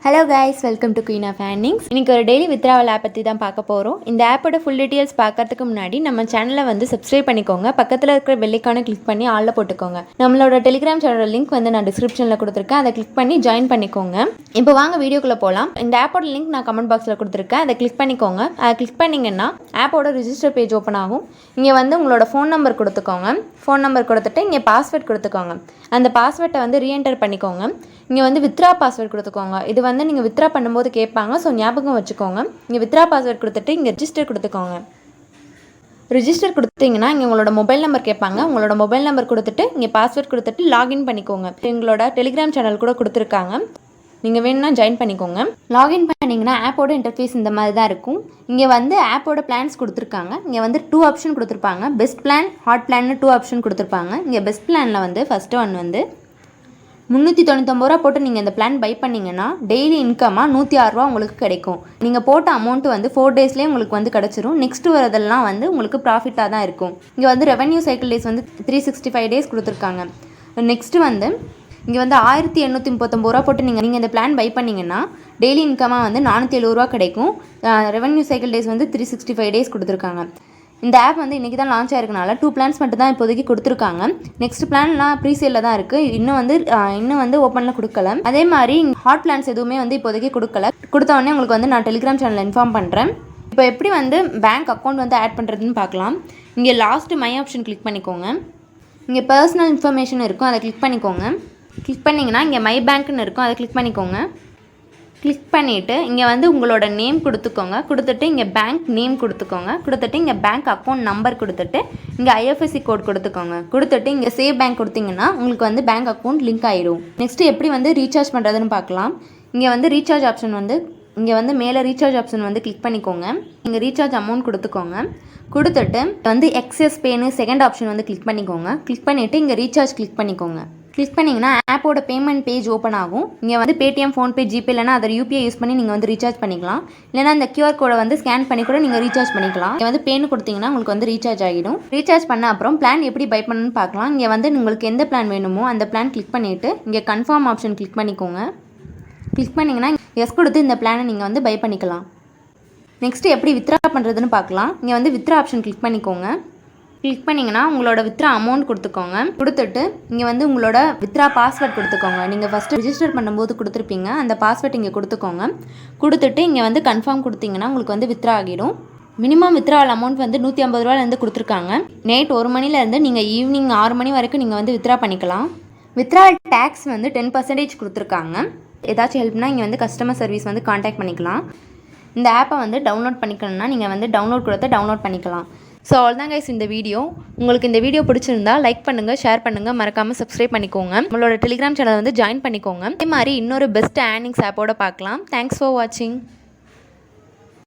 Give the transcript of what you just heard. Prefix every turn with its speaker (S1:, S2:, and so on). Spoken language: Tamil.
S1: Hello guys, welcome to queen of earnings. இன்றைக்கி ஒரு டெய்லி வித்ராவல் ஆப் பற்றி தான் பார்க்க போகிறோம். இந்த ஆப்போட ஃபுல் டீட்டெயில்ஸ் பார்க்கறதுக்கு முன்னாடி நம்ம சேனலை வந்து சப்ஸ்கிரைப் பண்ணிக்கோங்க. பக்கத்தில் இருக்கிற பெல்லைக்கான கிளிக் பண்ணி ஆளில் போட்டுக்கோங்க. நம்மளோட டெலிகிராம் சேனல் லிங்க் வந்து நான் டிஸ்கிரிப்ஷனில் கொடுத்துருக்கேன். அதை கிளிக் பண்ணி ஜாயின் பண்ணிக்கோங்க. இப்போ வாங்க வீடியோக்குள்ளே போகலாம். இந்த ஆப்போட லிங்க் நான் கமெண்ட் பாக்ஸில் கொடுத்துருக்கேன். அதை கிளிக் பண்ணிக்கோங்க. அதை கிளிக் பண்ணிங்கன்னா ஆப்போட ரிஜிஸ்டர் பேஜ் ஓப்பன் ஆகும். இங்கே வந்து உங்களோட ஃபோன் நம்பர் கொடுத்துக்கோங்க. ஃபோன் நம்பர் கொடுத்துட்டு இங்கே பாஸ்வேர்ட் கொடுத்துக்கோங்க. அந்த பாஸ்வேர்டை வந்து ரீஎன்டர் பண்ணிக்கோங்க. இங்கே வந்து வித்ரா பாஸ்வேர்ட் கொடுத்துக்கோங்க. இது வந்து நீங்கள் வித்ரா பண்ணும்போது கேட்பாங்க, ஸோ ஞாபகம் வச்சுக்கோங்க. இங்கே வித்ரா பாஸ்வேர்ட் கொடுத்துட்டு இங்கே ரிஜிஸ்டர் கொடுத்துக்கோங்க. ரிஜிஸ்டர் கொடுத்தீங்கன்னா இங்கே உங்களோட மொபைல் நம்பர் கேட்பாங்க. உங்களோட மொபைல் நம்பர் கொடுத்துட்டு இங்கே பாஸ்வேர்ட் கொடுத்துட்டு லாகின் பண்ணிக்கோங்க. எங்களோட டெலிகிராம் சேனல் கூட கொடுத்துருக்காங்க, நீங்கள் வேணும்னா ஜாயின் பண்ணிக்கோங்க. லாகின் பண்ணிங்கன்னா ஆப்போட இன்டர்ஃபேஸ் இந்த மாதிரி தான் இருக்கும். இங்கே வந்து ஆப்போட பிளான்ஸ் கொடுத்துருக்காங்க. இங்கே வந்து 2 ஆப்ஷன் கொடுத்துருப்பாங்க. பெஸ்ட் பிளான், ஹாட் பிளான்னு 2 ஆப்ஷன் கொடுத்துருப்பாங்க. இங்கே பெஸ்ட் பிளானில் வந்து ஃபஸ்ட்டு ஒன் வந்து 399 ரூபா போட்டு நீங்கள் இந்த பிளான் பை பண்ணிங்கன்னா டெய்லி இன்கமாக 106 ரூபா உங்களுக்கு கிடைக்கும். நீங்கள் போட்ட அமௌண்ட்டு வந்து 4 டேஸ்லேயே உங்களுக்கு வந்து கிடச்சிரும். நெக்ஸ்ட்டு வரதெல்லாம் வந்து உங்களுக்கு ப்ராஃபிட்டாக தான் இருக்கும். இங்கே வந்து ரெவன்யூ சைக்கிள் டேஸ் வந்து 365 டேஸ் கொடுத்துருக்காங்க. நெக்ஸ்ட்டு வந்து இங்கே வந்து 1839 ரூபா போட்டு நீங்கள் இந்த பிளான் பை பண்ணிங்கன்னா டெய்லி இன்கமாக வந்து 470 ரூபா கிடைக்கும். ரெவன்யூ சைக்கிள் டேஸ் வந்து 365 டேஸ் கொடுத்துருக்காங்க. இந்த ஆப் வந்து இன்றைக்கி தான் லான்ச் ஆயிருக்கனால 2 பிளான்ஸ் மட்டும் தான் இப்போதைக்கு கொடுத்துருக்காங்க. நெக்ஸ்ட் பிளான்லாம் ப்ரீசேலில் தான் இருக்குது. இன்னும் வந்து ஓப்பனில் கொடுக்கல. அதே மாதிரி ஹாட் பிளான்ஸ் எதுவுமே வந்து இப்போதைக்கு கொடுக்கல. கொடுத்தவொடனே உங்களுக்கு வந்து நான் டெலிகிராம் சேனலில் இன்ஃபார்ம் பண்ணுறேன். இப்போ எப்படி வந்து பேங்க் அக்கௌண்ட் வந்து ஆட் பண்ணுறதுன்னு பார்க்கலாம். இங்கே லாஸ்ட் மை ஆப்ஷன் கிளிக் பண்ணிக்கோங்க. இங்கே பர்சனல் இன்ஃபர்மேஷன் இருக்கும், அதை கிளிக் பண்ணிக்கோங்க. கிளிக் பண்ணிங்கன்னா இங்கே மை பேங்க்னு இருக்கும், அதை கிளிக் பண்ணிக்கோங்க. கிளிக் பண்ணிவிட்டு இங்கே வந்து உங்களோட நேம் கொடுத்துக்கோங்க. கொடுத்துட்டு இங்கே பேங்க் நேம் கொடுத்துக்கோங்க. கொடுத்துட்டு இங்கே பேங்க் அக்கௌண்ட் நம்பர் கொடுத்துட்டு இங்கே ஐஎஃப்எஸ்சி கோட் கொடுத்துக்கோங்க. கொடுத்துட்டு இங்கே சேவ் பேங்க் கொடுத்தீங்கன்னா உங்களுக்கு வந்து பேங்க் அக்கௌண்ட் லிங்க் ஆயிடும். நெக்ஸ்ட்டு எப்படி வந்து ரீசார்ஜ் பண்ணுறதுன்னு பார்க்கலாம். இங்கே வந்து ரீசார்ஜ் ஆப்ஷன் வந்து இங்கே வந்து மேலே ரீசார்ஜ் ஆப்ஷன் வந்து கிளிக் பண்ணிக்கோங்க. இங்கே ரீசார்ஜ் அமௌண்ட் கொடுத்துக்கோங்க. கொடுத்துட்டு வந்து எக்ஸஸ் பேன்னு செகண்ட் ஆப்ஷன் வந்து கிளிக் பண்ணிக்கோங்க. கிளிக் பண்ணிவிட்டு இங்கே ரீசார்ஜ் கிளிக் பண்ணிக்கோங்க. கிளிக் பண்ணிங்கன்னா ஆப்போட பேமெண்ட் பேஜ் ஓப்பன் ஆகும். இங்கே வந்து பேடிஎம், ஃபோன்பே, ஜிபே இல்லைனா அதை யூபிஐ யூஸ் பண்ணி நீங்கள் வந்து ரீசார்ஜ் பண்ணிக்கலாம். இல்லைனா இந்த QR கோடை வந்து ஸ்கேன் பண்ணி கூட நீங்கள் ரீசார்ஜ் பண்ணிக்கலாம். இங்கே வந்து பேன்னு கொடுத்தீங்கன்னா உங்களுக்கு வந்து ரீசார்ஜ் ஆகிடும். ரீசார்ஜ் பண்ண அப்புறம் பிளான் எப்படி பை பண்ணணும்னு பார்க்கலாம். இங்கே வந்து உங்களுக்கு எந்த பிளான் வேணுமோ அந்த பிளான் கிளிக் பண்ணிவிட்டு இங்கே கன்ஃபார்ம் ஆப்ஷன் கிளிக் பண்ணிக்கோங்க. கிளிக் பண்ணிங்கன்னா எஸ் கொடுத்து இந்த பிளானை நீங்கள் வந்து பை பண்ணிக்கலாம். நெக்ஸ்ட்டு எப்படி வித்ரா பண்ணுறதுன்னு பார்க்கலாம். இங்கே வந்து வித்ரா ஆப்ஷன் கிளிக் பண்ணிக்கோங்க. கிளிக் பண்ணிங்கன்னா உங்களோட வித்ரா அமௌண்ட் கொடுத்துக்கோங்க. கொடுத்துட்டு இங்கே வந்து உங்களோட வித்ரா பாஸ்வேர்ட் கொடுத்துக்கோங்க. நீங்கள் ஃபஸ்ட்டு ரிஜிஸ்டர் பண்ணும்போது கொடுத்துருப்பீங்க, அந்த பாஸ்வேர்ட் இங்கே கொடுத்துக்கோங்க. கொடுத்துட்டு இங்கே வந்து கன்ஃபார்ம் கொடுத்தீங்கன்னா உங்களுக்கு வந்து வித்ரா ஆகிடும். மினிமம் வித்ராவல் அமௌண்ட் வந்து 150 ரூபாயிலேருந்து கொடுத்துருக்காங்க. நைட் 1 மணிலேருந்து நீங்கள் ஈவினிங் 6 மணி வரைக்கும் நீங்கள் வந்து வித்ரா பண்ணிக்கலாம். வித்ராவல் டேக்ஸ் வந்து 10% கொடுத்துருக்காங்க. ஏதாச்சும் ஹெல்ப்னா இங்கே வந்து கஸ்டமர் சர்வீஸ் வந்து காண்டாக்ட் பண்ணிக்கலாம். இந்த ஆப்பை வந்து டவுன்லோட் பண்ணிக்கணும்னா நீங்கள் வந்து டவுன்லோட் பண்ணிக்கலாம். ஸோ அவ்வளோதான் கைஸ் இந்த வீடியோ. உங்களுக்கு இந்த வீடியோ பிடிச்சிருந்தா லைக் பண்ணுங்கள், ஷேர் பண்ணுங்கள், மறக்காமல் சப்ஸ்கிரைப் பண்ணிக்கோங்க. நம்மளோட டெலிகிராம் சேனல் வந்து ஜாயின் பண்ணிக்கோங்க. அதே மாதிரி இன்னொரு பெஸ்ட் ஏர்னிங்ஸ் ஆப்போட பார்க்கலாம். தேங்க்ஸ் ஃபார் வாட்சிங்.